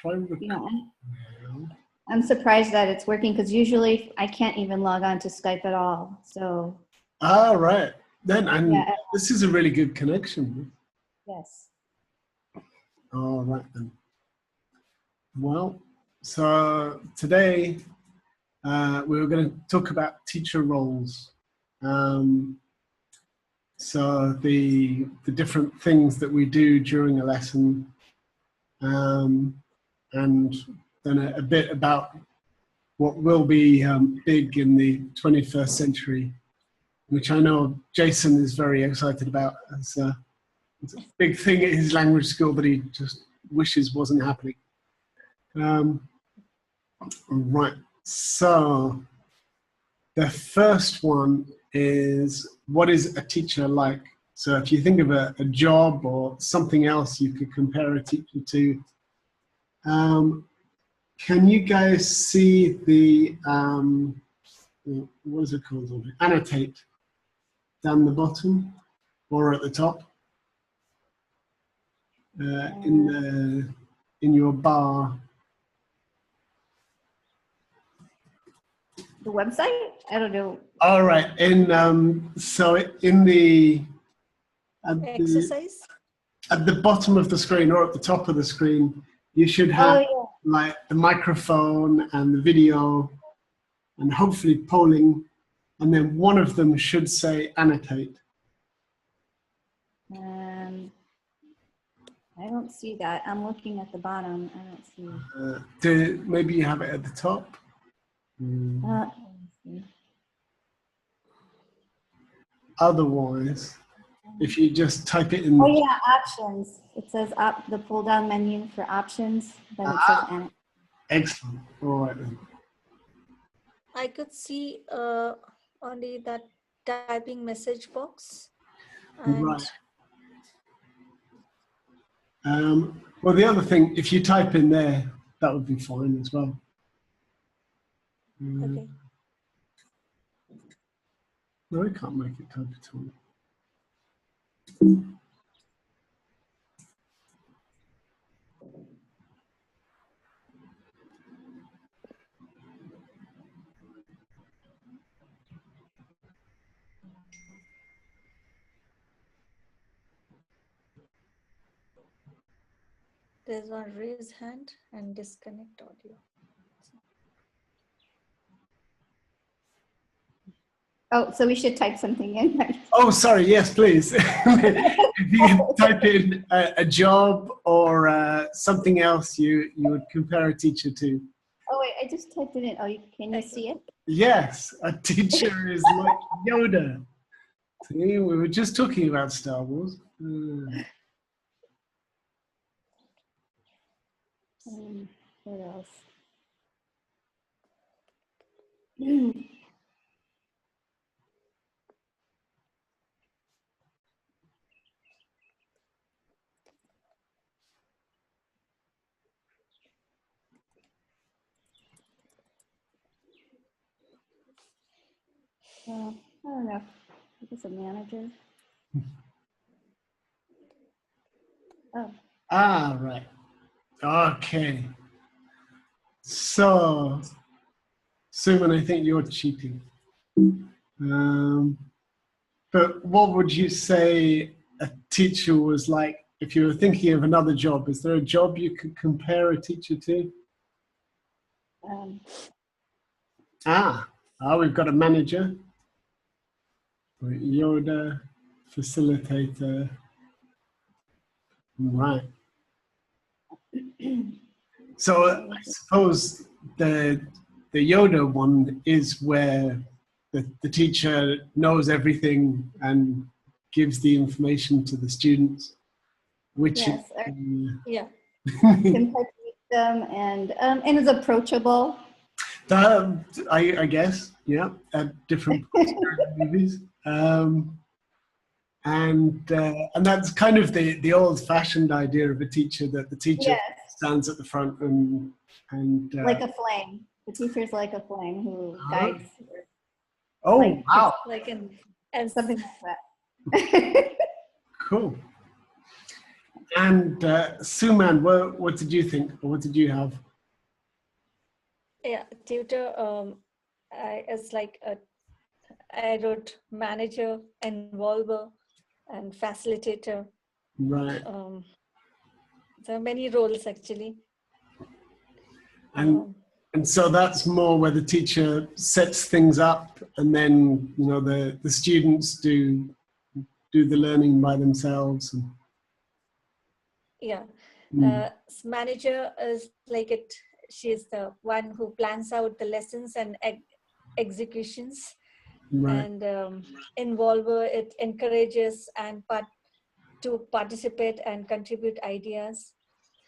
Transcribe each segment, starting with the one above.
Try with Yeah, I'm surprised that it's working because usually I can't even log on to Skype at all. So. Ah, right. Then, and Yeah. this is a really good connection. Yes. All right then. Well, so today we were going to talk about teacher roles. So the different things that we do during a lesson, and then a bit about what will be big in the 21st century, which I know Jason is very excited about. It's a big thing at his language school that he just wishes wasn't happening. Right, so the first one is, what is a teacher like? So if you think of a job or something else you could compare a teacher to, can you guys see the, what is it called? Annotate down the bottom or at the top in your bar? The website? I don't know. All right. So in the exercise at the bottom of the screen or at the top of the screen, you should have like the microphone and the video and hopefully polling, and then one of them should say annotate. I don't see that. I'm looking at the bottom. I don't see. Maybe you have it at the top. Let me see. Otherwise, if you just type it in. Oh yeah, options. It says the pull down menu for options. Then it says annotate. Excellent. All right then. I could see only that typing message box. And right. Well, the other thing, if you type in there, that would be fine as well. okay. No, I can't make it type at all. There's one raise hand and disconnect audio. Oh, so we should type something in, right? Oh, sorry. Yes, please. If you can type in a job or something else you would compare a teacher to. Oh wait, I just typed it in. Oh, can you see it? Yes, a teacher is like Yoda. See, we were just talking about Star Wars. What else? I don't know. I guess a manager. Oh. Ah, right. Okay. So, Suman, I think you're cheating. But what would you say a teacher was like if you were thinking of another job? Is there a job you could compare a teacher to? We've got a manager, Yoda, facilitator. Right. So I suppose the Yoda one is where the teacher knows everything and gives the information to the students, which yes, yeah, can with them and is approachable. I guess, yeah, at different points in movies. And that's kind of the old-fashioned idea of a teacher, that the teacher stands at the front and like a flame. The teacher's like a flame who guides. Oh, wow! Like and something like that. Cool. And Suman, what did you think, or what did you have? Yeah, tutor. It's like I wrote manager, involver, and facilitator. Right. There are many roles actually. And so that's more where the teacher sets things up, and then the students do the learning by themselves. Yeah, manager is like it. She's the one who plans out the lessons and executions, Right. and involver, it encourages and to participate and contribute ideas.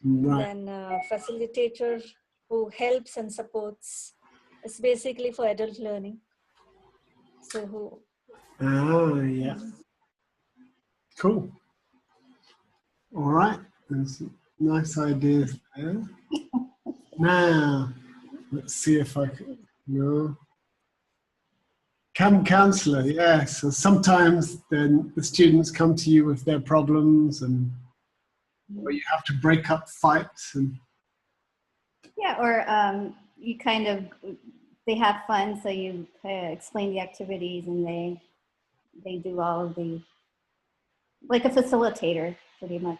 Right. Then facilitator, who helps and supports. It's basically for adult learning. So who? Yeah. Cool. All right. There's nice ideas there. Now, let's see if I can. No. Camp counselor, yes. So sometimes then the students come to you with their problems, or you have to break up fights. Yeah, or you kind of, they have fun, so you explain the activities, and they do all of the, like a facilitator, pretty much.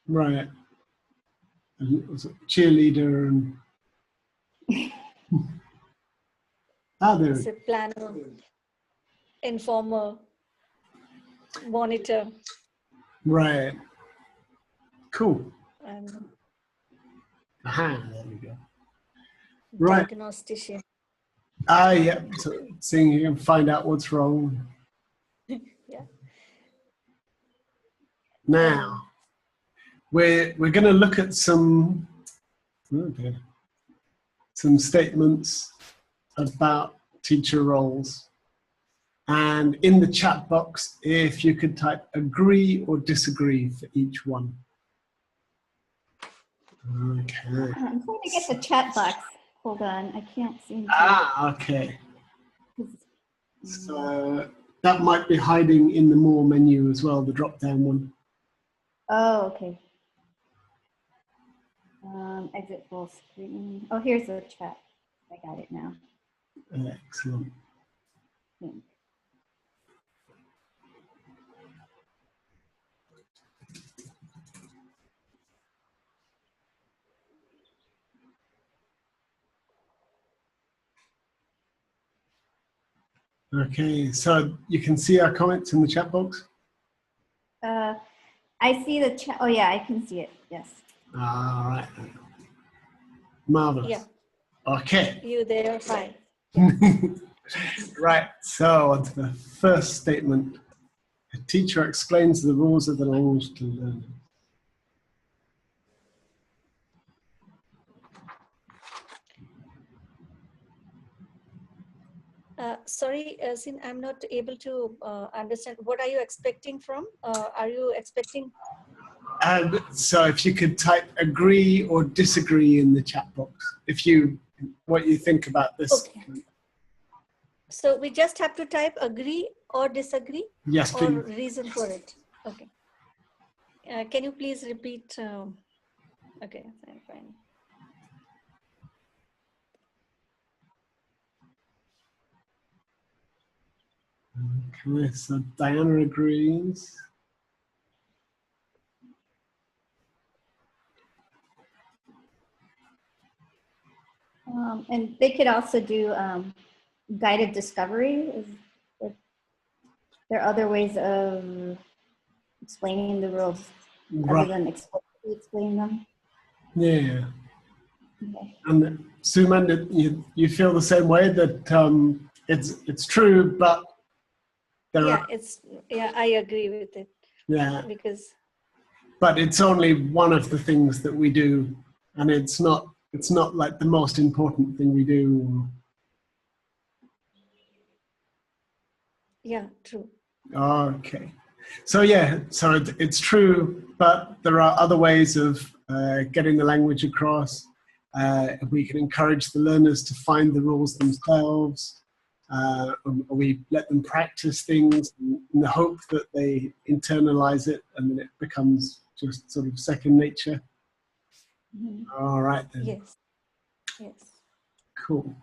Right. Cheerleader and there. It's a planner, informer, monitor. Right. Cool. And Aha, there we go. Right. diagnostician. Yeah. So seeing you can find out what's wrong. Yeah. Now, we're going to look at some statements about teacher roles. And in the chat box, if you could type agree or disagree for each one. Okay. I'm trying to get the chat box. Hold on, I can't seem to. Okay. So that might be hiding in the more menu as well, the drop-down one. Oh, okay. Exit full screen. Oh, here's the chat. I got it now. Excellent. Okay, so you can see our comments in the chat box? I see the chat. Oh, yeah, I can see it. Yes. All right. Marvelous. Yeah. Okay. You there? Fine. Right, so on to the first statement. A teacher explains the rules of the language to learners. Sorry, Sin, I'm not able to understand. What are you expecting from? Are you expecting? So if you could type agree or disagree in the chat box, what you think about this. Okay. So we just have to type agree or disagree? Yes, please. Or reason for it. Okay. Can you please repeat? Okay, fine. Okay, so Diana agrees. And they could also do guided discovery. There are other ways of explaining the rules other than explicitly explaining them. Yeah. Okay. And Suman, you feel the same way that it's true, but I agree with it. Yeah. But it's only one of the things that we do, and it's not like the most important thing we do. Yeah, true. Okay. So it's true, but there are other ways of getting the language across. We can encourage the learners to find the rules themselves. We let them practice things in the hope that they internalize it and then it becomes just sort of second nature? Mhm. All right then. Yes. Yes. Cool.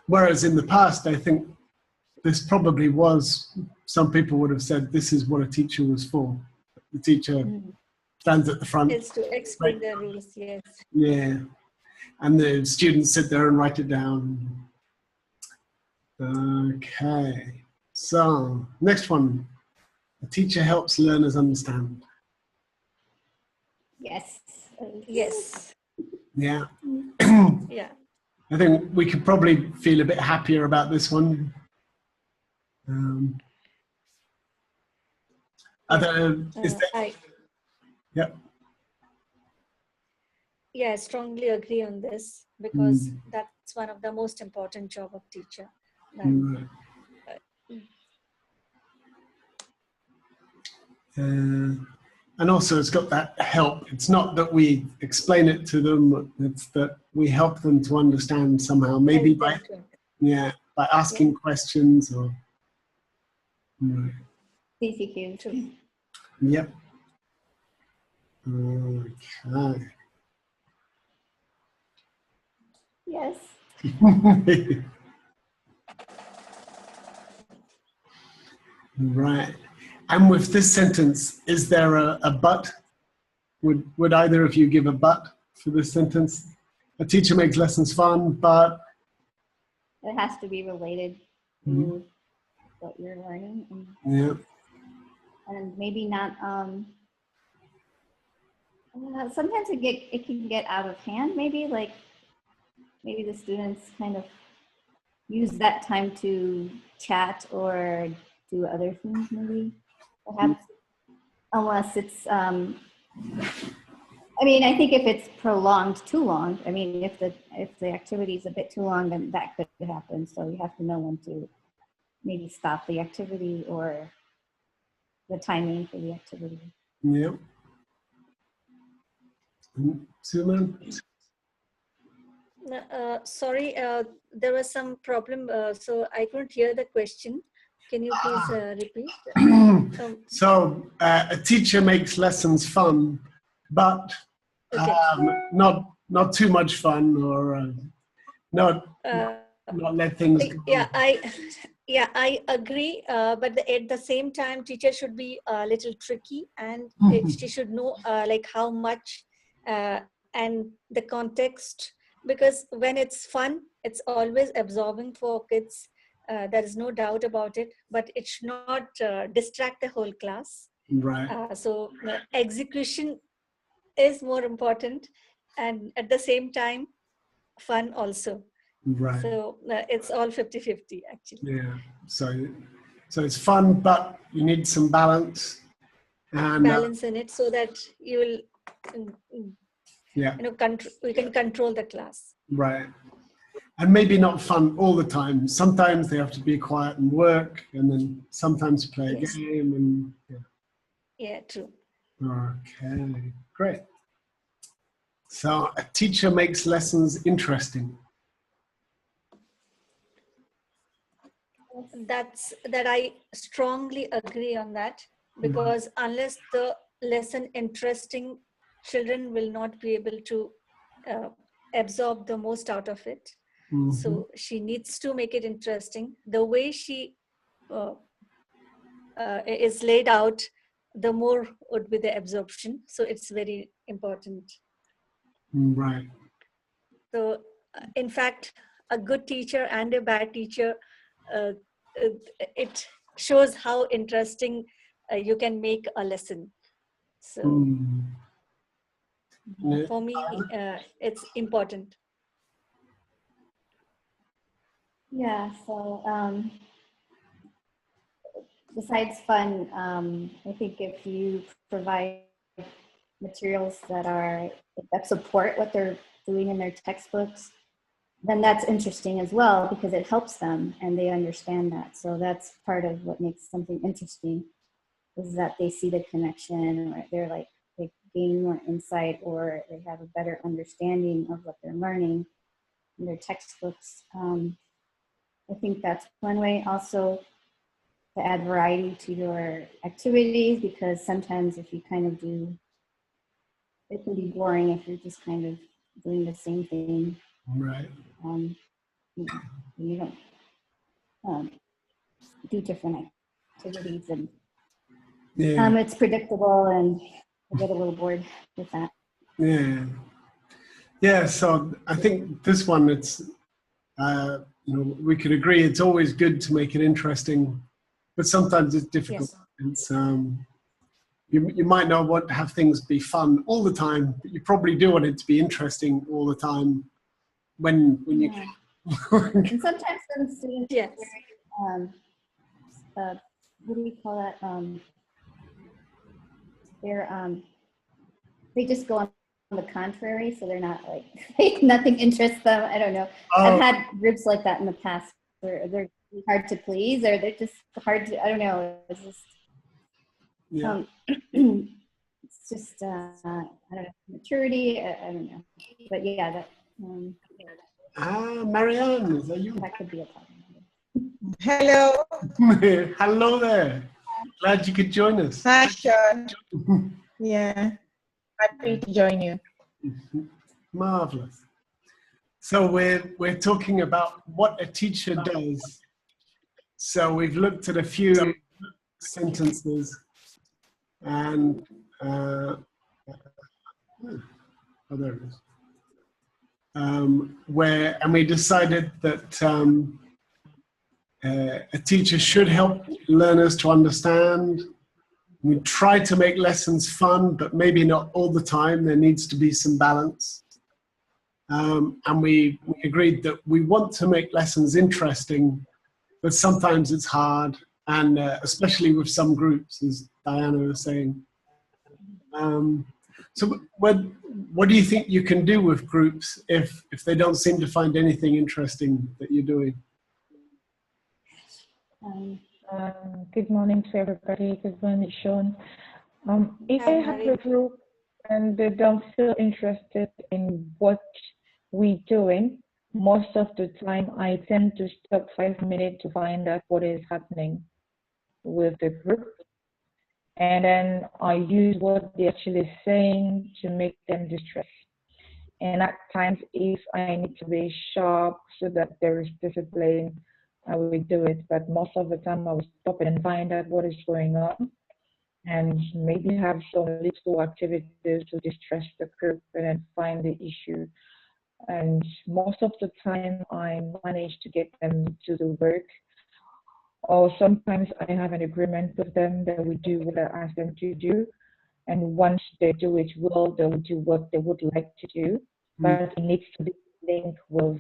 Whereas in the past, I think this probably was, some people would have said this is what a teacher was for. The teacher Mhm. stands at the front. It's to explain the rules. Yes. Yeah. And the students sit there and write it down. Okay. So, next one. A teacher helps learners understand. Yes. Yes. Yeah. Yeah. I think we could probably feel a bit happier about this one. Is there, yeah. Yeah, I strongly agree on this because that's one of the most important job of teacher. Right. And also it's got that help. It's not that we explain it to them, it's that we help them to understand somehow, maybe by, yeah, by asking questions or, right. CCQ. Yep. Okay. Yes. Right. And with this sentence, is there a but? Would either of you give a but for this sentence? A teacher makes lessons fun, but It has to be related to what you're learning, and maybe not. Sometimes it can get out of hand. Maybe maybe the students kind of use that time to chat or do other things. Maybe perhaps unless it's. I mean, I think if it's prolonged too long, I mean, if the activity is a bit too long, then that could happen. So you have to know when to maybe stop the activity or the timing for the activity. Yep. Suman? Sorry, there was some problem, so I couldn't hear the question. Can you please repeat? So a teacher makes lessons fun, but not too much fun, or not let things go. Yeah, I agree. But at the same time, teacher should be a little tricky, and she should know like how much and the context. Because when it's fun, it's always absorbing for kids. There is no doubt about it. But it should not distract the whole class. Right. So execution is more important, and at the same time, fun also. Right. So it's all 50-50 actually. Yeah. So it's fun, but you need some balance. And balance in it so that you will, we can control the class. Right. And maybe not fun all the time. Sometimes they have to be quiet and work, and then sometimes play a game. And yeah, true. Okay, great. So a teacher makes lessons interesting. That I strongly agree on that, because unless the lesson interesting, children will not be able to absorb the most out of it. So she needs to make it interesting. The way she is laid out, the more would be the absorption. So it's very important. Right. So in fact, a good teacher and a bad teacher, it shows how interesting you can make a lesson. So for me, it's important. Yeah, so besides fun, I think if you provide materials that support what they're doing in their textbooks, then that's interesting as well, because it helps them and they understand that. So that's part of what makes something interesting, is that they see the connection, or they gain more insight, or they have a better understanding of what they're learning in their textbooks. I think that's one way. Also, to add variety to your activities, because sometimes if you kind of do, it can be boring if you're just kind of doing the same thing. Right. You know, you don't do different activities, and Yeah. it's predictable, and I get a little bored with that. Yeah. Yeah. So I think this one, it's, you know, we could agree it's always good to make it interesting, but sometimes it's difficult. Yes. It's, you might not want to have things be fun all the time, but you probably do want it to be interesting all the time when you Yeah. can. And sometimes some students, Yes. what do we call that? They're they just go on the contrary, so they're not like nothing interests them. I don't know. I've had groups like that in the past where they're hard to please, or they're just hard to, I don't know. It's just Yeah. it's just I don't know, maturity. I don't know, but yeah, that Marianne, is that you? that could be a problem. Hello. Hello there. Glad you could join us. Hi, Sean. Yeah, happy to join you. Marvelous. So we're talking about what a teacher does. So we've looked at a few sentences, and oh, there it is. And we decided that a teacher should help learners to understand. We try to make lessons fun, but maybe not all the time. There needs to be some balance. And we agreed that we want to make lessons interesting, but sometimes it's hard, and especially with some groups, as Diana was saying. So what do you think you can do with groups if they don't seem to find anything interesting that you're doing? Good morning to everybody. Good morning, Sean. If Hi, I have a group and they don't feel interested in what we're doing, most of the time I tend to stop 5 minutes to find out what is happening with the group. And then I use what they're actually saying to make them distressed. And at times, if I need to be sharp so that there is discipline, I will do it. But most of the time, I will stop and find out what is going on, and maybe have some little activities to distress the group and then find the issue. And most of the time, I manage to get them to the work. Or sometimes I have an agreement with them that we do what I ask them to do. And once they do it well, they will do what they would like to do. But it needs to be linked with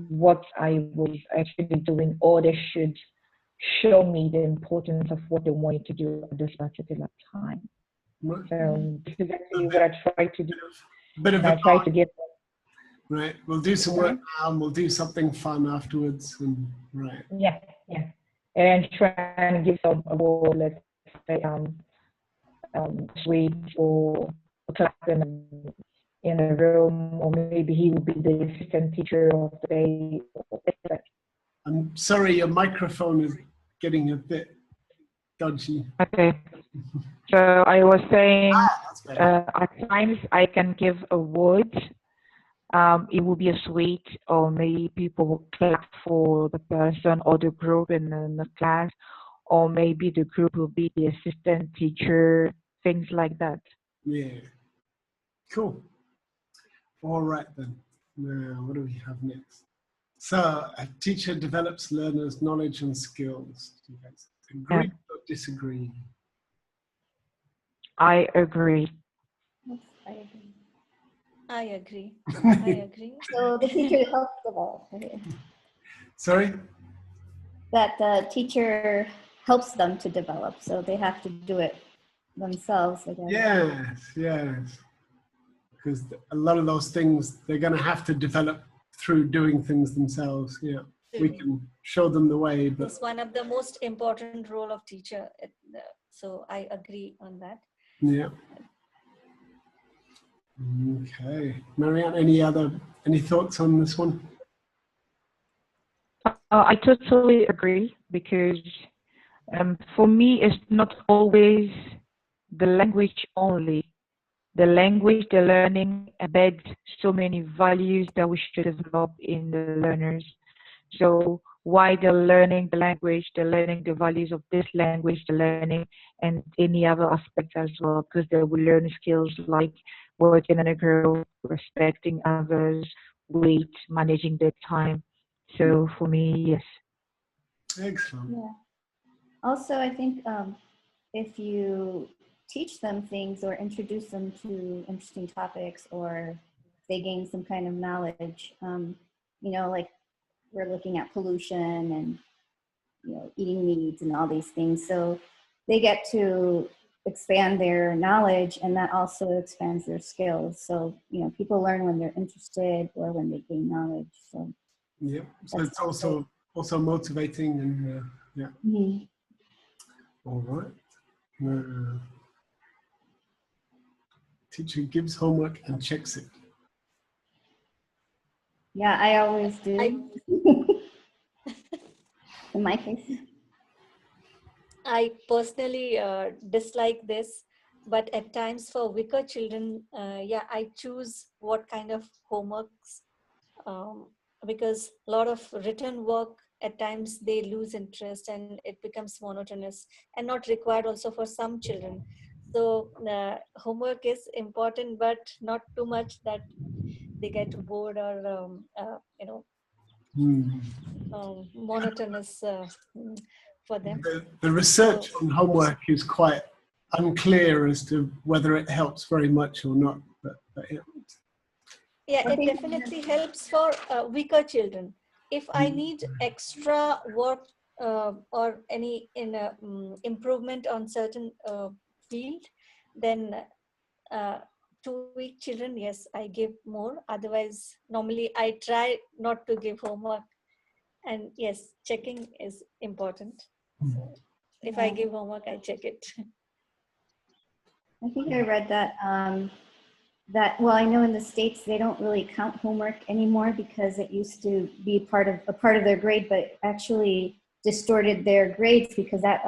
what I was actually doing, or they should show me the importance of what they wanted to do at this particular time. Right. So this is actually what I try to do. Bit of I try to get them. right. We'll do some work now, and we'll do something fun afterwards. And right. Yeah. And try and give some award, let's say sweet or a class in a room, or maybe he will be the assistant teacher of the day. I'm sorry, your microphone is getting a bit dodgy. Okay. So I was saying, That's better. at times I can give a word. It will be a sweet, or maybe people will clap for the person or the group in the class, or maybe the group will be the assistant teacher, things like that. Yeah. Cool. All right then. Now, what do we have next? So, a teacher develops learners' knowledge and skills. Do you guys agree or disagree? I agree. I agree. I agree. So the teacher helps develop. Okay. Sorry? That the teacher helps them to develop, so they have to do it themselves, I guess. Yes. Because a lot of those things, they're going to have to develop through doing things themselves. Yeah. We can show them the way, but It's one of the most important role of teacher. So I agree on that. yeah. Okay. Marianne, any thoughts on this one? I totally agree, because For me, it's not always the language only. The language, the learning embeds so many values that we should develop in the learners. So why they're learning the language, they're learning the values of this language, they're learning and any other aspect as well, because they will learn skills like working in a group, respecting others, wait, managing their time. So for me, yes. Excellent. Yeah. Also, I think if you teach them things or introduce them to interesting topics, or they gain some kind of knowledge, you know, like we're looking at pollution and, you know, eating meat and all these things. So they get to expand their knowledge, and that also expands their skills. So, you know, people learn when they're interested or when they gain knowledge. So Yeah. So it's also motivating and yeah. Mhm. All right. Teacher gives homework and checks it. Yeah, I always do. In my case. I personally dislike this, but at times for weaker children, yeah, I choose what kind of homeworks, um, because a lot of written work, at times they lose interest and it becomes monotonous and not required also for some children. So homework is important, but not too much that they get bored or you know, monotonous for them. The research So on homework is quite unclear as to whether it helps very much or not. But yeah. yeah, I it think definitely helps for weaker children. If I need extra work or any improvement on certain field, then to weak children, yes, I give more. Otherwise, normally I try not to give homework. And yes, checking is important. So if I give homework, I check it. I think I read that well, I know in the States they don't really count homework anymore because it used to be a part of their grade, but actually distorted their grades because that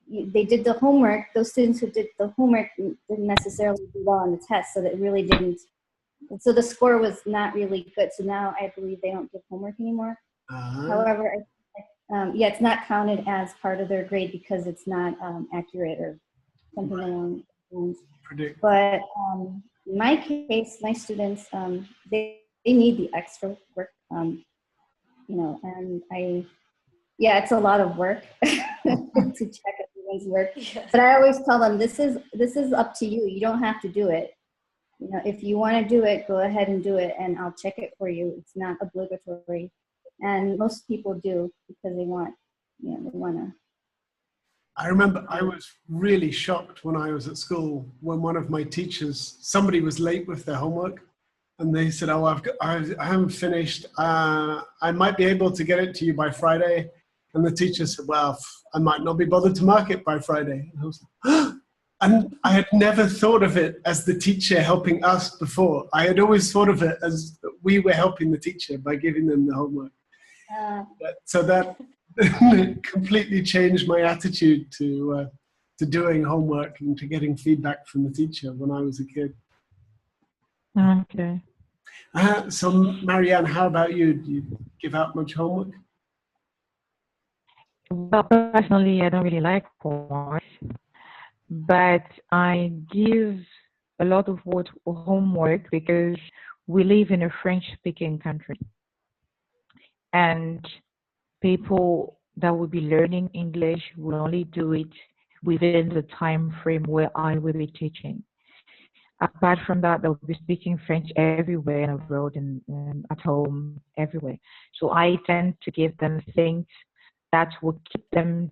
they did the homework. Those students who did the homework didn't necessarily do well on the test, so that really didn't. So the score was not really good. So now I believe they don't give homework anymore. However, yeah, it's not counted as part of their grade because it's not accurate or something along those lines. But in my case, my students, they need the extra work, you know, and yeah, it's a lot of work to check everyone's work. Yeah. But I always tell them, this is up to you. You don't have to do it. You know, if you want to do it, go ahead and do it, and I'll check it for you. It's not obligatory, and most people do because they want, you know, they want to. I remember I was really shocked when I was at school when one of my teachers, somebody was late with their homework, and they said, "Oh, I haven't finished. I might be able to get it to you by Friday." And the teacher said, "Well, I might not be bothered to mark it by Friday." And I was like, and I had never thought of it as the teacher helping us before. I had always thought of it as we were helping the teacher by giving them the homework. So that completely changed my attitude to doing homework and to getting feedback from the teacher when I was a kid. Okay. So Marianne, how about you? Do you give out much homework? Well, personally, I don't really like homework, but I give a lot of homework because we live in a French-speaking country, and people that will be learning English will only do it within the time frame where I will be teaching. Apart from that, they'll be speaking French everywhere in the world and at home, everywhere. So I tend to give them things that will keep them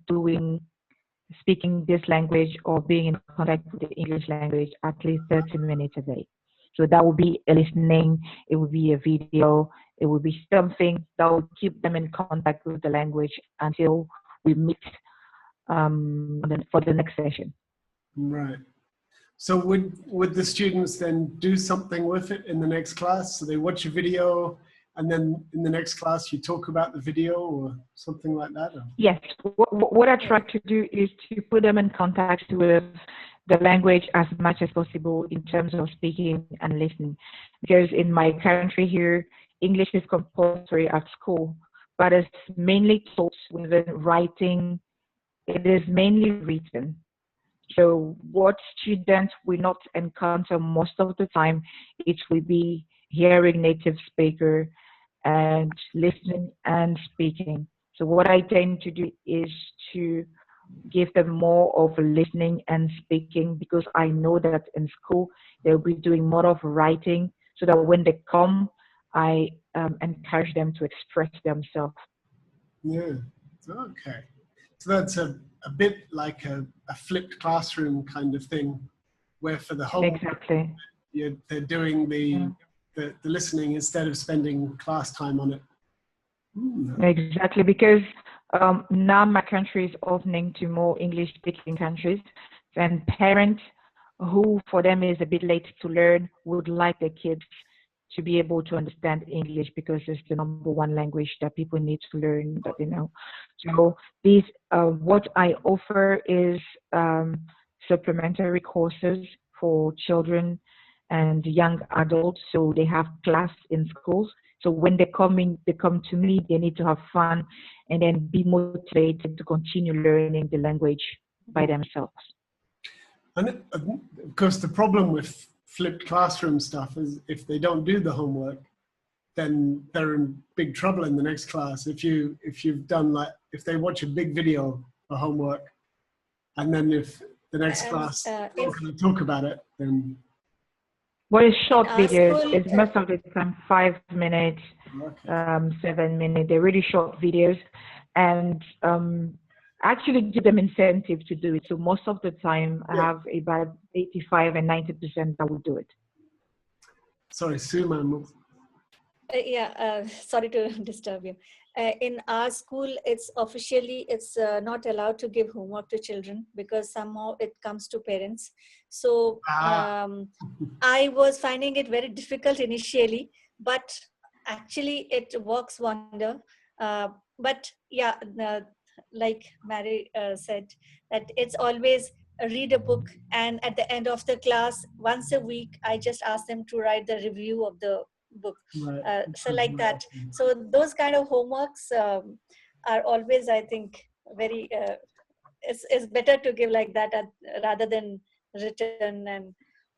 speaking this language or being in contact with the English language at least 30 minutes a day. So that will be a listening, it will be a video, it will be something that will keep them in contact with the language until we meet for the next session. Right. So would the students then do something with it in the next class? So they watch a video and then in the next class you talk about the video or something like that? Or? Yes, what I try to do is to put them in contact with the language as much as possible in terms of speaking and listening. Because in my country here, English is compulsory at school, but it's mainly taught within writing. It is mainly written. So what students will not encounter most of the time, it will be hearing native speaker and listening and speaking. So what I tend to do is to give them more of listening and speaking, because I know that in school they'll be doing more of writing, so that when they come, I encourage them to express themselves. Yeah, okay. So that's a bit like a flipped classroom kind of thing, where for the whole Exactly. they're doing the listening instead of spending class time on it. Exactly, because now my country is opening to more English-speaking countries, and parents who, for them, is a bit late to learn would like their kids to be able to understand English, because it's the #1 language that people need to learn, that they know. So these, what I offer is supplementary courses for children and young adults. So they have class in schools. So when they come to me, they need to have fun and then be motivated to continue learning the language by themselves. And of course, the problem with flipped classroom stuff is if they don't do the homework, then they're in big trouble in the next class. If you've done if they watch a big video for homework, and then if the next class don't kind of talk about it, then. What is short videos? School, It's most of the time 5 minutes, 7 minutes. They're really short videos, and actually give them incentive to do it. So most of the time, I have about 85 and 90% that will do it. Sorry, Sue, ma'am. Sorry to disturb you. In our school, it's not allowed to give homework to children, because somehow it comes to parents. So I was finding it very difficult initially, but actually it works wonder. But yeah, like Mary said, that it's always read a book, and at the end of the class, once a week, I just ask them to write the review of the book. So like that. So those kind of homeworks are always, I think, very it's better to give like that rather than written. And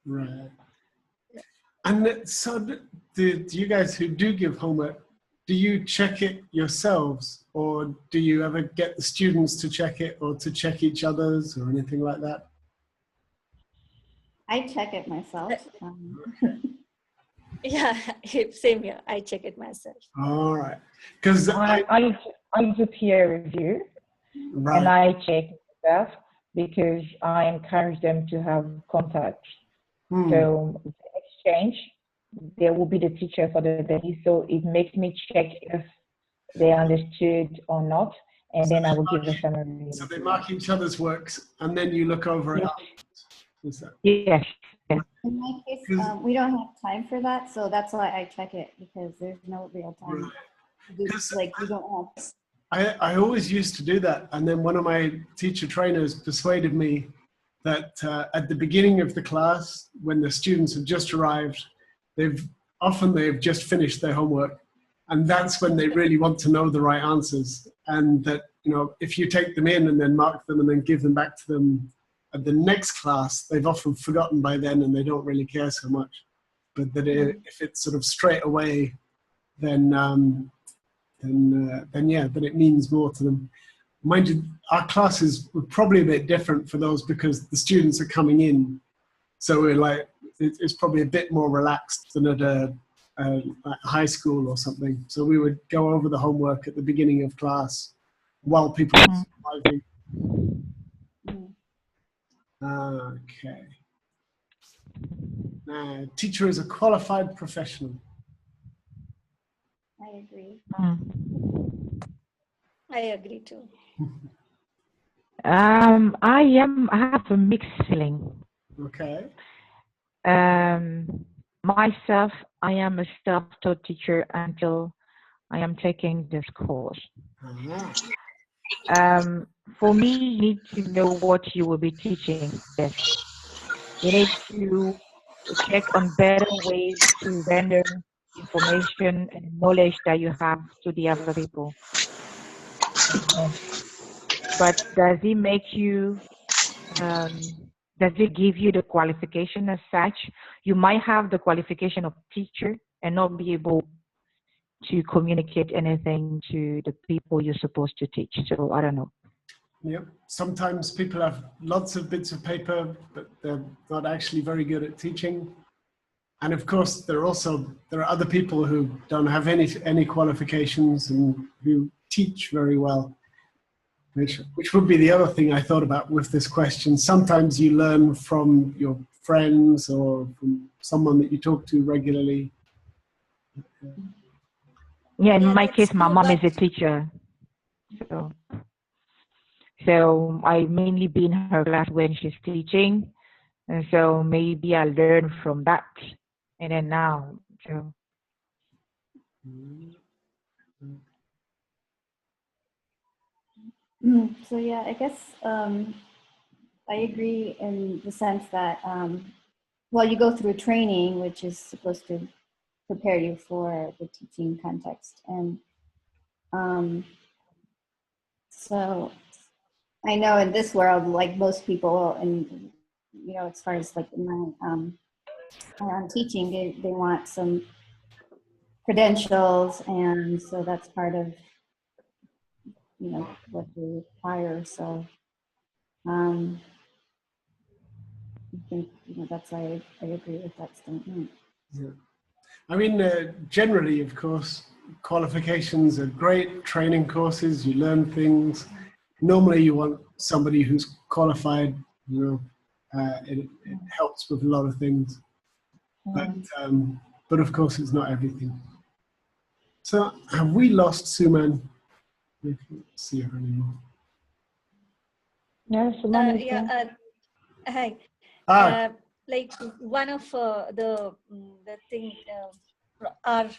right. And so do you guys who do give homework, do you check it yourselves, or do you ever get the students to check it, or to check each other's, or anything like that? I check it myself. yeah, same here. I check it myself. All right, because I do peer review, right. and I check stuff because I encourage them to have contact. So exchange, there will be the teacher for the day, so it makes me check if they understood or not, and so then I will give a summary. So they mark each other's works, and then you look over it. Yes. In my case, we don't have time for that, so that's why I check it, because there's no real time. Right. Like we don't have. I always used to do that, and then one of my teacher trainers persuaded me that at the beginning of the class, when the students have just arrived, they've just finished their homework, and that's when they really want to know the right answers. And that, if you take them in and then mark them and then give them back to them at the next class, they've often forgotten by then and they don't really care so much. But that if it's sort of straight away, then it means more to them. Mind you, our classes were probably a bit different for those because the students are coming in. So it's probably a bit more relaxed than at a high school or something. So we would go over the homework at the beginning of class while people were arriving. Okay. Teacher is a qualified professional. I agree. I agree too. I have a mixed feeling. Okay. myself, I am a self-taught teacher until I am taking this course. Ah, For me, you need to know what you will be teaching. Yes, you need to check on better ways to render information and knowledge that you have to the other people. Yes. But does it make you, um, does it give you the qualification as such? You might have the qualification of teacher and not be able to communicate anything to the people you're supposed to teach. So I don't know. yep. Sometimes people have lots of bits of paper, but they're not actually very good at teaching. And of course, there are other people who don't have any qualifications and who teach very well. Which would be the other thing I thought about with this question. Sometimes you learn from your friends or from someone that you talk to regularly. Yeah, in Yeah, my that's case, my true. mom is But a teacher. So I mainly be in her class when she's teaching. And so maybe I learn from that. And then now, so So yeah, I guess I agree in the sense that well, you go through training, which is supposed to prepare you for the teaching context, and so I know in this world, like most people, and you know, as far as like in my teaching, they want some credentials, and so that's part of what they require. So I think that's why I agree with that statement. Yeah. I mean, generally, of course, qualifications are great. Training courses, you learn things. Normally, you want somebody who's qualified. It helps with a lot of things. But of course, it's not everything. So, have we lost Suman? We can't see her anymore. yeah, Suman is yeah, there. hi. Ah, Like one of the thing our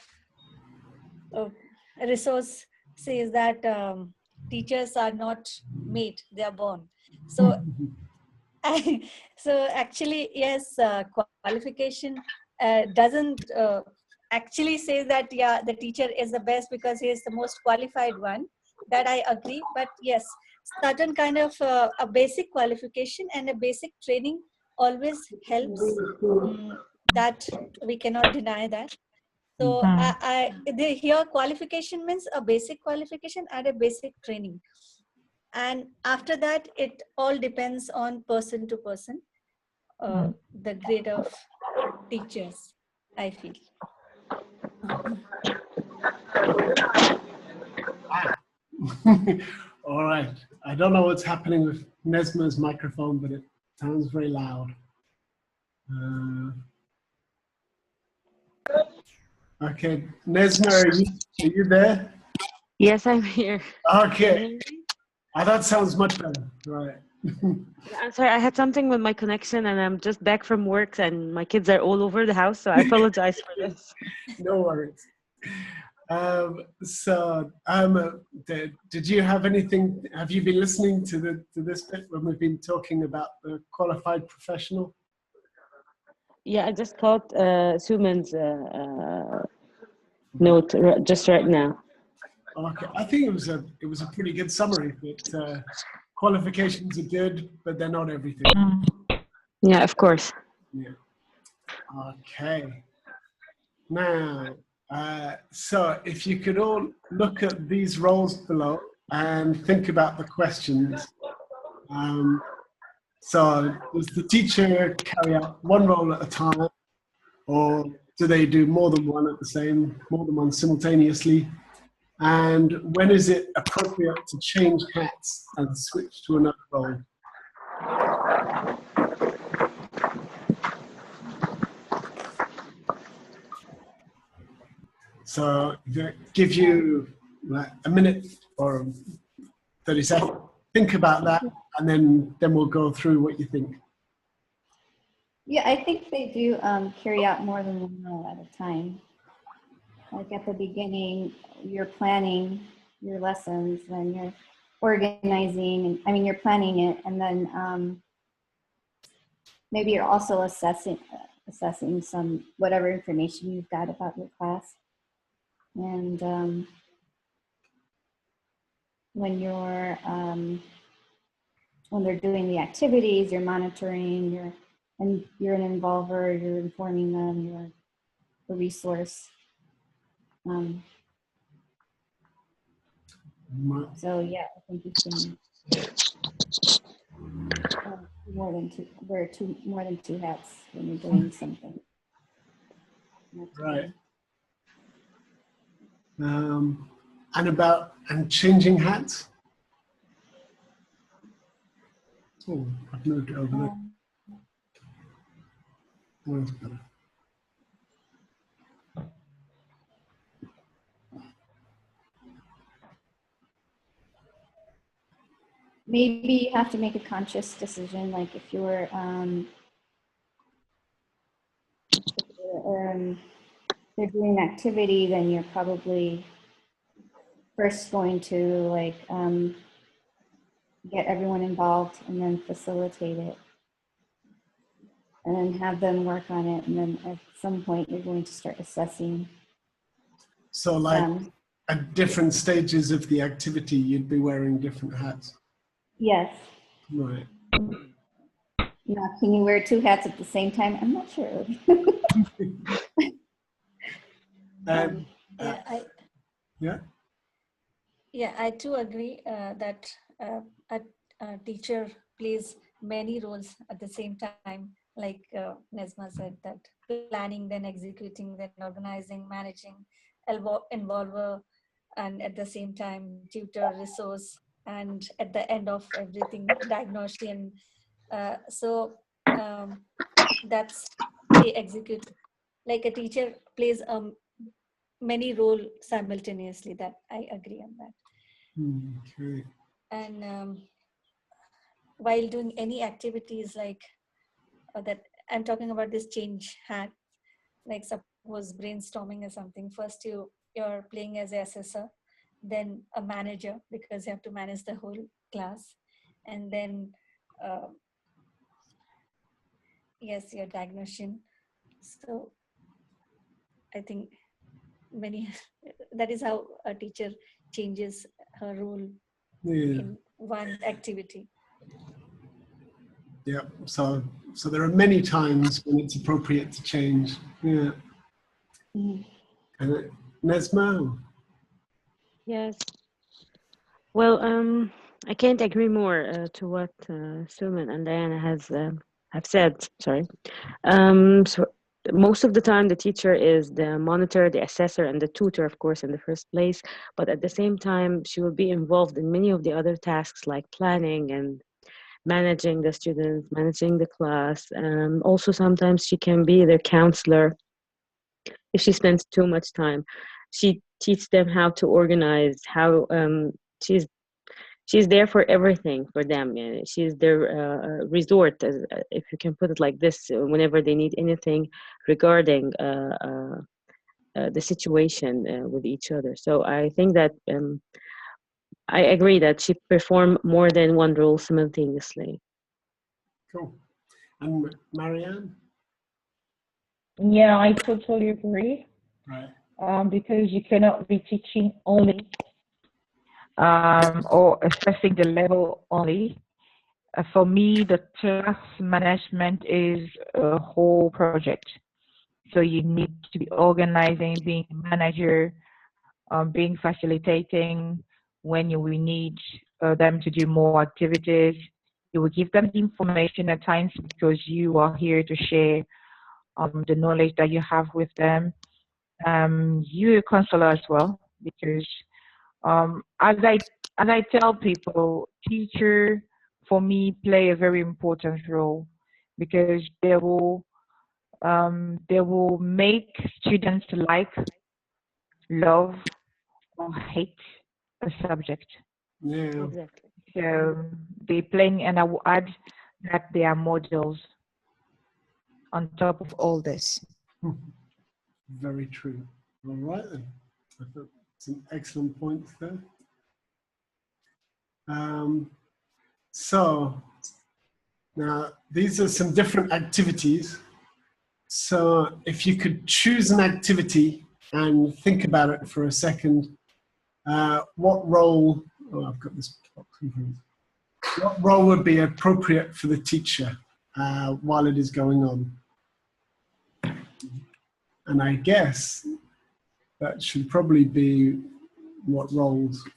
resource says that teachers are not made; they are born. So so actually, yes, qualification doesn't actually say that, yeah, the teacher is the best because he is the most qualified one. That I agree. But yes, certain kind of a basic qualification and a basic training always helps. That we cannot deny that. So here qualification means a basic qualification and a basic training. And after that, it all depends on person to person, the grade of teachers, I feel. all right. I don't know what's happening with Nesma's microphone, but it sounds very loud. Okay, Nesma, are you there? Yes, I'm here. Okay. That sounds much better. Right. I'm sorry, I had something with my connection and I'm just back from work and my kids are all over the house, so I apologize for this. No worries. Did you have anything, have you been listening to this bit when we've been talking about the qualified professional? Yeah, I just caught Suman's note just right now. Okay, I think it was a pretty good summary, but qualifications are good, but they're not everything. Yeah, of course. Yeah. Okay. Now, so if you could all look at these roles below and think about the questions. So does the teacher carry out one role at a time, or do they do more than one simultaneously? And when is it appropriate to change hats and switch to another role? So give you like a minute or 30 seconds. Think about that, and then we'll go through what you think. Yeah, I think they do carry out more than one role at a time. Like at the beginning, you're planning your lessons, then you're organizing, and I mean, you're planning it, and then maybe you're also assessing some whatever information you've got about your class. And when you're when they're doing the activities, you're monitoring, you're an involver, you're informing them, you're a resource. So yeah, I think you can wear more than two hats when you're doing something. Right. And changing hats. Oh, I've moved it over there. That's better. Maybe you have to make a conscious decision, like if you're they're doing an activity, then you're probably first going to like get everyone involved and then facilitate it, and then have them work on it, and then at some point you're going to start assessing. So like at different stages of the activity, you'd be wearing different hats. Yes. Right. Now, can you wear two hats at the same time? I'm not sure. Yeah, I too agree that a teacher plays many roles at the same time. Like Nesma said, that planning, then executing, then organizing, managing, involver, and at the same time tutor, resource, and at the end of everything, diagnostian. So that's the execute. Like a teacher plays many roles simultaneously. That I agree on that. Okay. And while doing any activities like that, I'm talking about this change hat, like suppose brainstorming or something. First you're playing as an assessor, then a manager, because you have to manage the whole class, and then yes, your diagnostician. So I think that is how a teacher changes her role in one activity. Yeah. So there are many times when it's appropriate to change. Yeah. Nesma? Yes. Well, I can't agree more to what Suman and Diana have said. Sorry. So most of the time, the teacher is the monitor, the assessor, and the tutor, of course, in the first place. But at the same time, she will be involved in many of the other tasks like planning and managing the students, managing the class. Also, sometimes she can be their counselor if she spends too much time. She teaches them how to organize, how she's there for everything for them. She's their resort, if you can put it like this, whenever they need anything regarding the situation with each other. So I think that I agree that she performed more than one role simultaneously. Cool. And Marianne? Yeah, I totally agree. Right. Because you cannot be teaching only or assessing the level only. For me, the class management is a whole project. So you need to be organizing, being a manager, being facilitating when you will need them to do more activities. You will give them the information at times because you are here to share the knowledge that you have with them. You're a counselor as well because as I tell people, teacher for me play a very important role because they will make students like, love, or hate a subject. Yeah. Exactly. So they play, and I will add that they are models. on top of all this. Very true. All right then. I thought some excellent points there. So now these are some different activities. So if you could choose an activity and think about it for a second, what role, oh, I've got this box in front of me. What role would be appropriate for the teacher while it is going on? And I guess that should probably be what roles.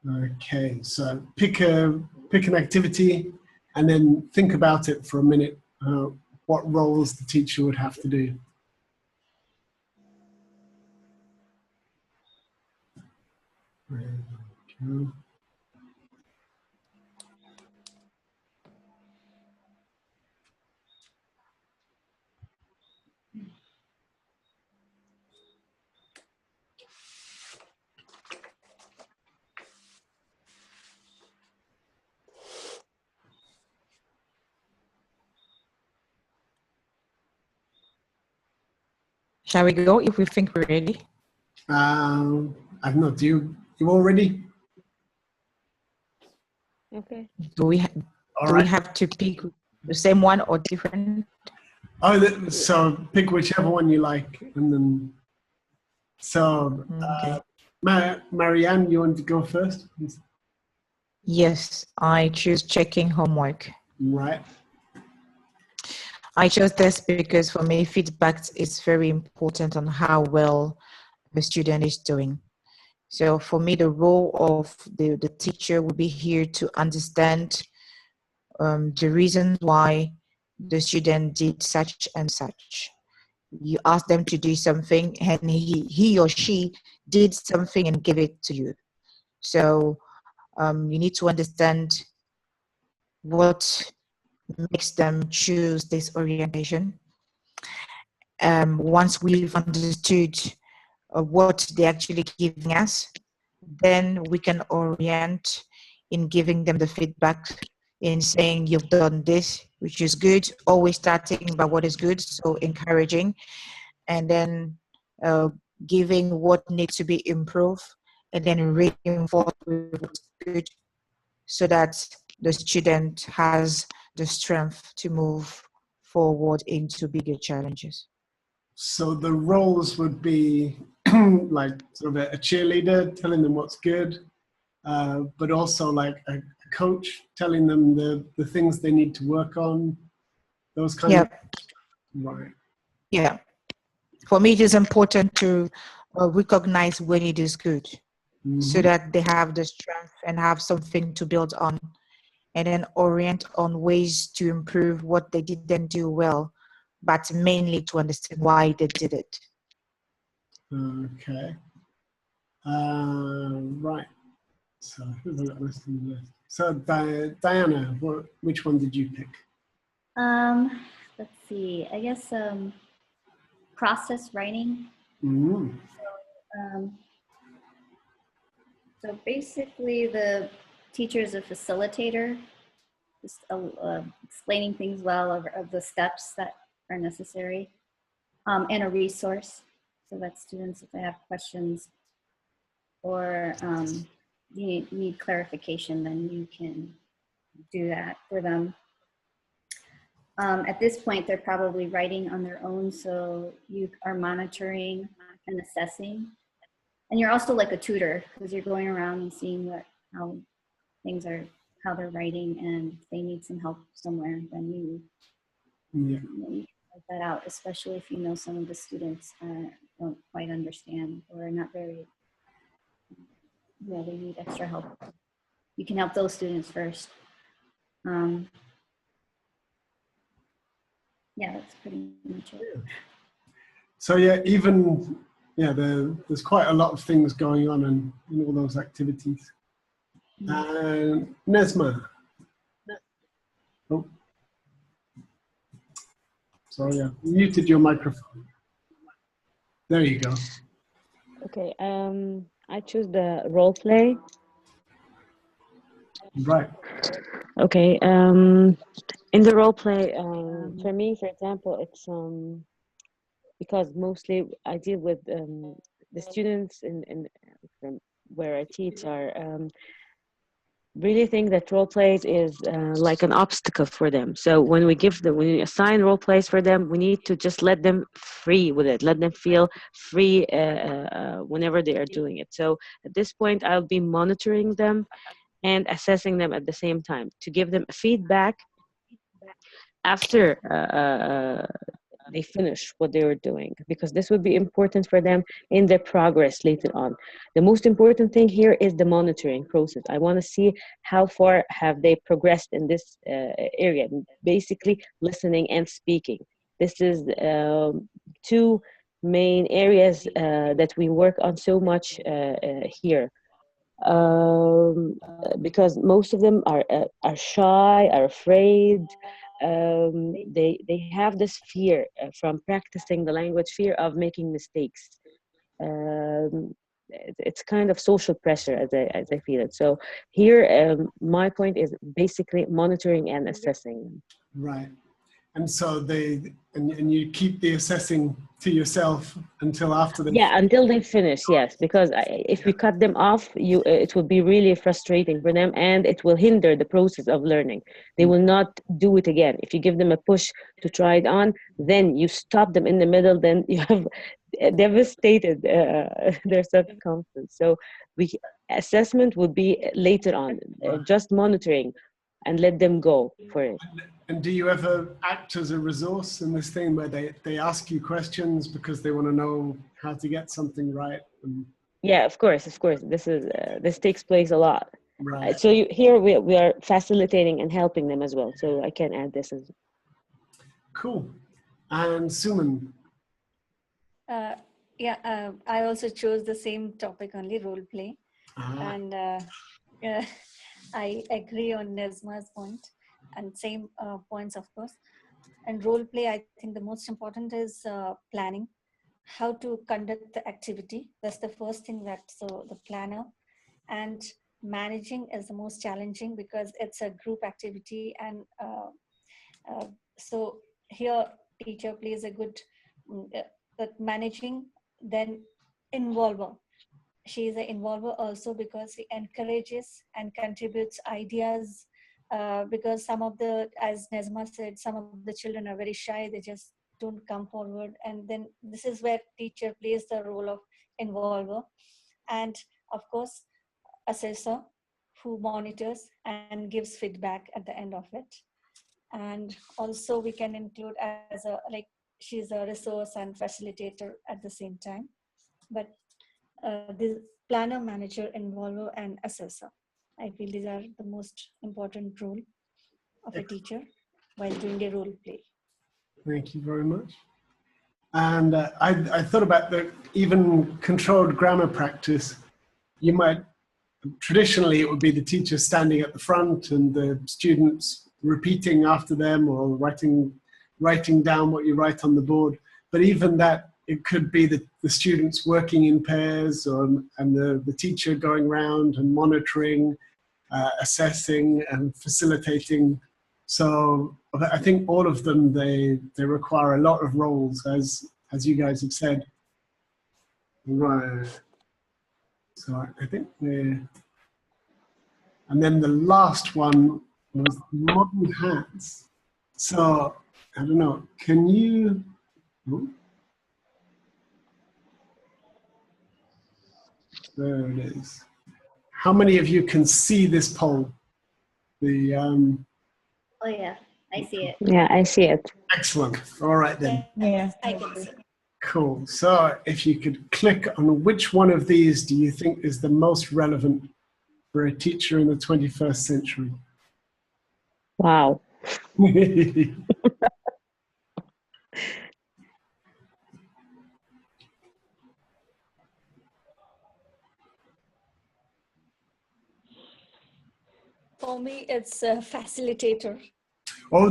Okay, so pick an activity and then think about it for a minute. What roles the teacher would have to do. There we go. Shall we go if we think we're ready? I don't know, you all ready? Okay. Do we All right. have to pick the same one or different? Oh, so pick whichever one you like, and then. So, Okay. Marianne, you want to go first? Yes, I choose checking homework. Right. I chose this because for me, feedback is very important on how well the student is doing. So for me, the role of the teacher will be here to understand the reasons why the student did such and such. You ask them to do something and he or she did something and give it to you. So you need to understand what makes them choose this orientation. Once we've understood what they're actually giving us, then we can orient in giving them the feedback in saying you've done this, which is good, always starting by what is good, so encouraging, and then giving what needs to be improved, and then reinforce with what's good so that the student has the strength to move forward into bigger challenges. So the roles would be like sort of a cheerleader telling them what's good, but also like a coach telling them the things they need to work on, those kind of. Right. Yeah. For me, it is important to recognize when it is good, so that they have the strength and have something to build on, and then orient on ways to improve what they didn't do well, but mainly to understand why they did it. Okay. Right. So who's got list on the list? So Diana, which one did you pick? Let's see. I guess process writing. So basically, the teacher is a facilitator, just explaining things well of the steps that are necessary, and a resource so that students, if they have questions or you need clarification, then you can do that for them. At this point, they're probably writing on their own, so you are monitoring and assessing. And you're also like a tutor, because you're going around and seeing how things are, how they're writing, and if they need some help somewhere, then you can help that out, especially if you know some of the students don't quite understand or are not very, they need extra help. You can help those students first. Yeah, that's pretty much it. So yeah, there's quite a lot of things going on in all those activities. Nesma. Oh, sorry, I muted your microphone. There you go. Okay. I choose the role play. Right. Okay. In the role play, for me, for example, it's because mostly I deal with the students in from where I teach are really think that role plays is like an obstacle for them. So when we give them, when we assign role plays for them, we need to just let them free with it, let them feel free whenever they are doing it. So at this point, I'll be monitoring them and assessing them at the same time to give them feedback after they finish what they were doing, because this would be important for them in their progress later on. The most important thing here is the monitoring process. I want to see how far have they progressed in this area, basically listening and speaking. This is two main areas that we work on so much here, because most of them are shy, are afraid. They have this fear from practicing the language, fear of making mistakes. It's kind of social pressure as I feel it. So here, my point is basically monitoring and assessing. Right. And so and you keep the assessing to yourself until after they Yeah, until they finish, yes, because if we cut them off, it will be really frustrating for them, and it will hinder the process of learning. They will not do it again. If you give them a push to try it on, then you stop them in the middle, then you have devastated their self-confidence. So assessment would be later on, just monitoring and let them go for it. And do you ever act as a resource in this thing where they ask you questions because they want to know how to get something right? Yeah, of course. This takes place a lot. Right. So here we are facilitating and helping them as well. So I can add this as Cool. And Suman? Yeah, I also chose the same topic only, role play. And I agree on Nesma's point and same points, of course. And role play, I think the most important is planning, how to conduct the activity. That's the first thing so the planner, and managing is the most challenging because it's a group activity. And so here teacher plays a good, managing, then involver. She is an involver also because she encourages and contributes ideas, because some of as Nesma said, some of the children are very shy, they just don't come forward, and then this is where teacher plays the role of involver. And of course assessor, who monitors and gives feedback at the end of it. And also we can include as she's a resource and facilitator at the same time. But the planner, manager, involver, and assessor, I feel these are the most important role of a teacher while doing a role play. Thank you very much. And I thought about the even controlled grammar practice. You might, traditionally it would be the teacher standing at the front and the students repeating after them or writing down what you write on the board. But even that, it could be the students working in pairs, and the teacher going around and monitoring, assessing and facilitating. So I think all of them, they require a lot of roles, as you guys have said. Right. So I think we're, and then the last one was modern hats. So I don't know, can you, there it is. How many of you can see this poll? The Oh yeah, I see it. Yeah, I see it. excellent. All right then. Yeah. I can see. Cool. So if you could click on which one of these do you think is the most relevant for a teacher in the 21st century? Wow. For me, it's a facilitator. Oh,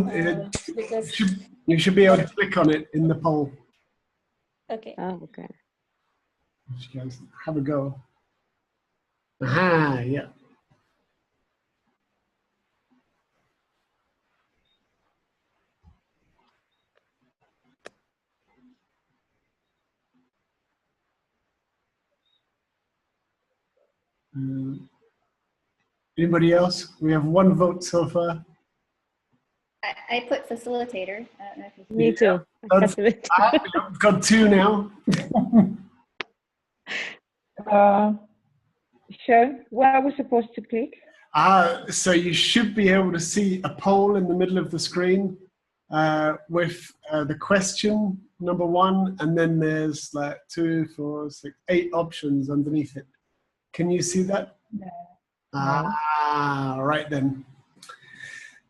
Because you should be able to click on it in the poll. okay. Oh, okay. You guys have a go. Aha, yeah. Anybody else? We have one vote so far. I put facilitator. I don't know if you Me too. I That's- have it. I've got two now. Sure. What are we supposed to click? So you should be able to see a poll in the middle of the screen with the question number 1, and then there's like 2, 4, 6, 8 options underneath it. Can you see that? No. Right then.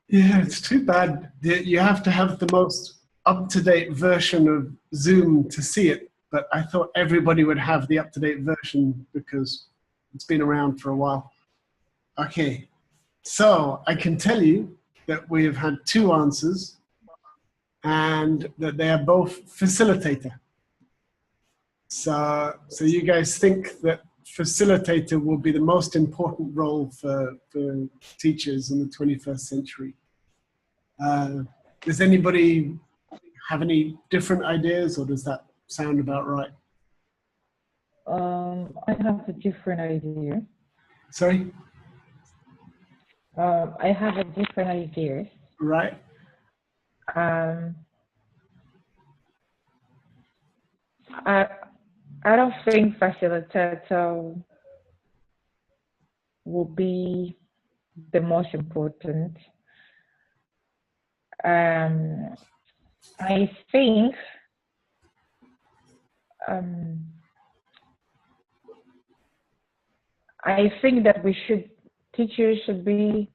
Yeah, it's too bad. You have to have the most up-to-date version of Zoom to see it, but I thought everybody would have the up-to-date version because it's been around for a while. Okay, so I can tell you that we have had 2 answers and that they are both facilitator. So you guys think that facilitator will be the most important role for teachers in the 21st century. Does anybody have any different ideas, or does that sound about right? I have a different idea. Sorry? I have a different idea. Right. I don't think facilitator will be the most important. I think that teachers should be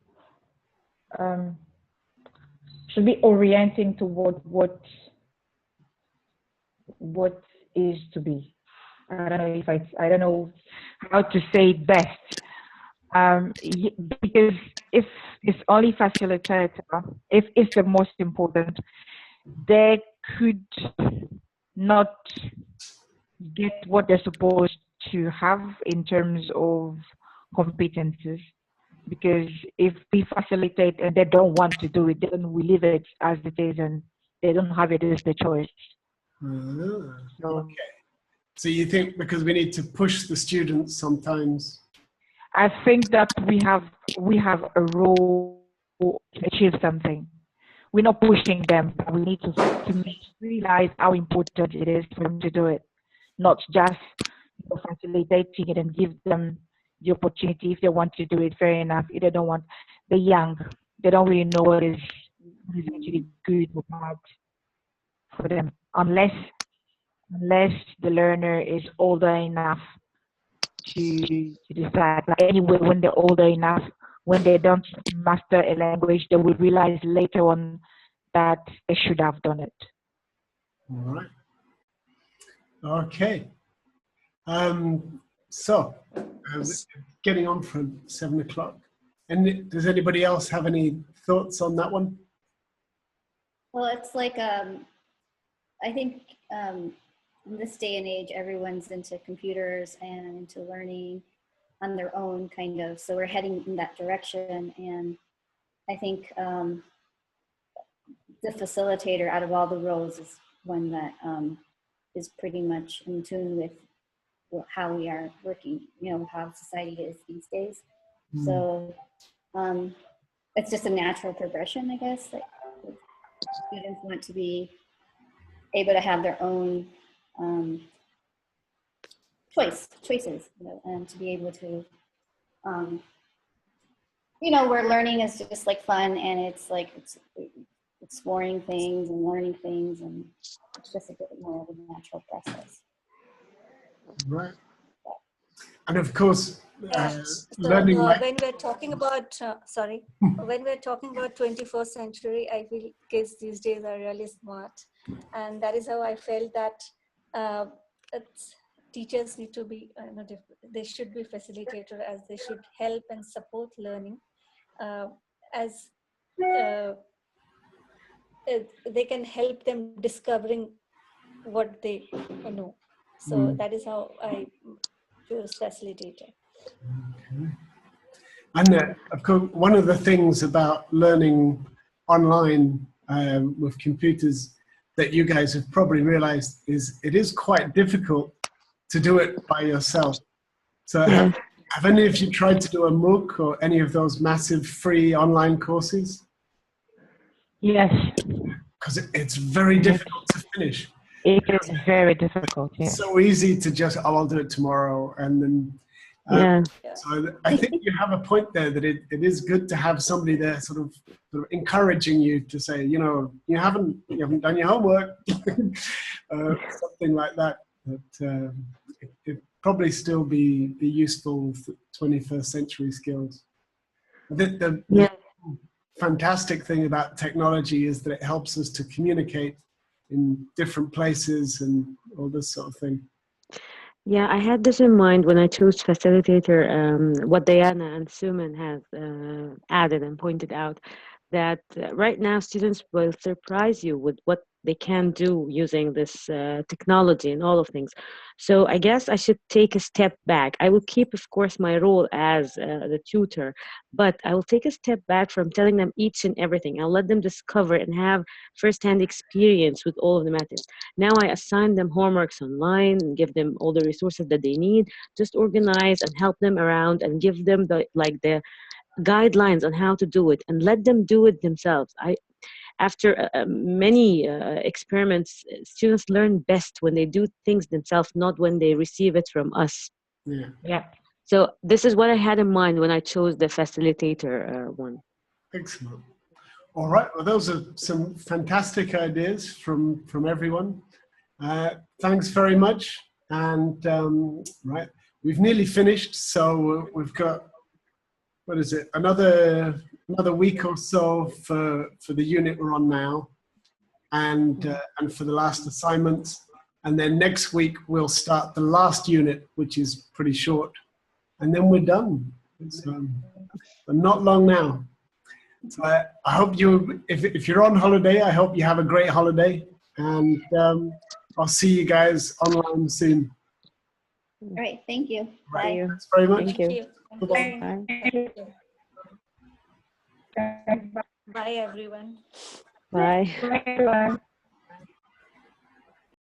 orienting toward what is to be. I don't know how to say it best. Because if it's only facilitator, if it's the most important, they could not get what they're supposed to have in terms of competences. Because if we facilitate and they don't want to do it, then we leave it as it is and they don't have it as the choice. Okay. So you think because we need to push the students sometimes? I think that we have a role to achieve something. We're not pushing them, but we need to realize how important it is for them to do it, not just facilitating it and give them the opportunity. If they want to do it, fair enough. If they don't want, they're young. They don't really know what is actually good or bad for them, unless the learner is older enough to decide. Like anyway, when they're older enough, when they don't master a language, they will realize later on that they should have done it. All right. Okay. So, getting on from 7 o'clock. And does anybody else have any thoughts on that one? Well, it's like, I think in this day and age, everyone's into computers and into learning on their own, kind of. So we're heading in that direction. And I think the facilitator out of all the roles is one that is pretty much in tune with how we are working, how society is these days. So it's just a natural progression, I guess. Like students want to be able to have their own choices, and to be able to, where learning is just like fun, and it's like it's exploring things and learning things, and it's just a bit more of a natural process. Right. And of course, learning when we're talking about when we're talking about 21st century, I feel kids these days are really smart, and that is how I felt that teachers need to be they should be facilitator, as they should help and support learning, as they can help them discovering what they know. So that is how I choose facilitator. Okay. And of course, one of the things about learning online with computers that you guys have probably realized is it is quite difficult to do it by yourself. So Have any of you tried to do a MOOC or any of those massive free online courses? Yes, Because it's very difficult to finish. it is very difficult. It's Yes. so easy to just, oh, I'll do it tomorrow. And then, Yeah. so I think you have a point there that it is good to have somebody there sort of encouraging you to say, you know, you haven't done your homework, something like that. But it probably still be useful for 21st century skills. The Yeah. fantastic thing about technology is that it helps us to communicate in different places and all this sort of thing. Yeah, I had this in mind when I chose facilitator. What Diana and Suman have added and pointed out, that right now students will surprise you with what they can do using this technology and all of things. So I guess I should take a step back. I will keep, of course, my role as the tutor, but I will take a step back from telling them each and everything. I'll let them discover and have firsthand experience with all of the methods. Now I assign them homeworks online and give them all the resources that they need. Just organize and help them around and give them the guidelines on how to do it and let them do it themselves. After many experiments, students learn best when they do things themselves, not when they receive it from us. Yeah. Yeah. So this is what I had in mind when I chose the facilitator one. Excellent. All right. Well, those are some fantastic ideas from everyone. Thanks very much. And right, we've nearly finished. So we've got, what is it? Another week or so for the unit we're on now, and for the last assignment. And then next week we'll start the last unit, which is pretty short, and then we're done. It's not long now. So I hope you, if you're on holiday, I hope you have a great holiday, and I'll see you guys online soon. All right, thank you. Right. Bye. Thanks very much. Thank you. Bye-bye. Bye. Bye, everyone. Bye. Bye.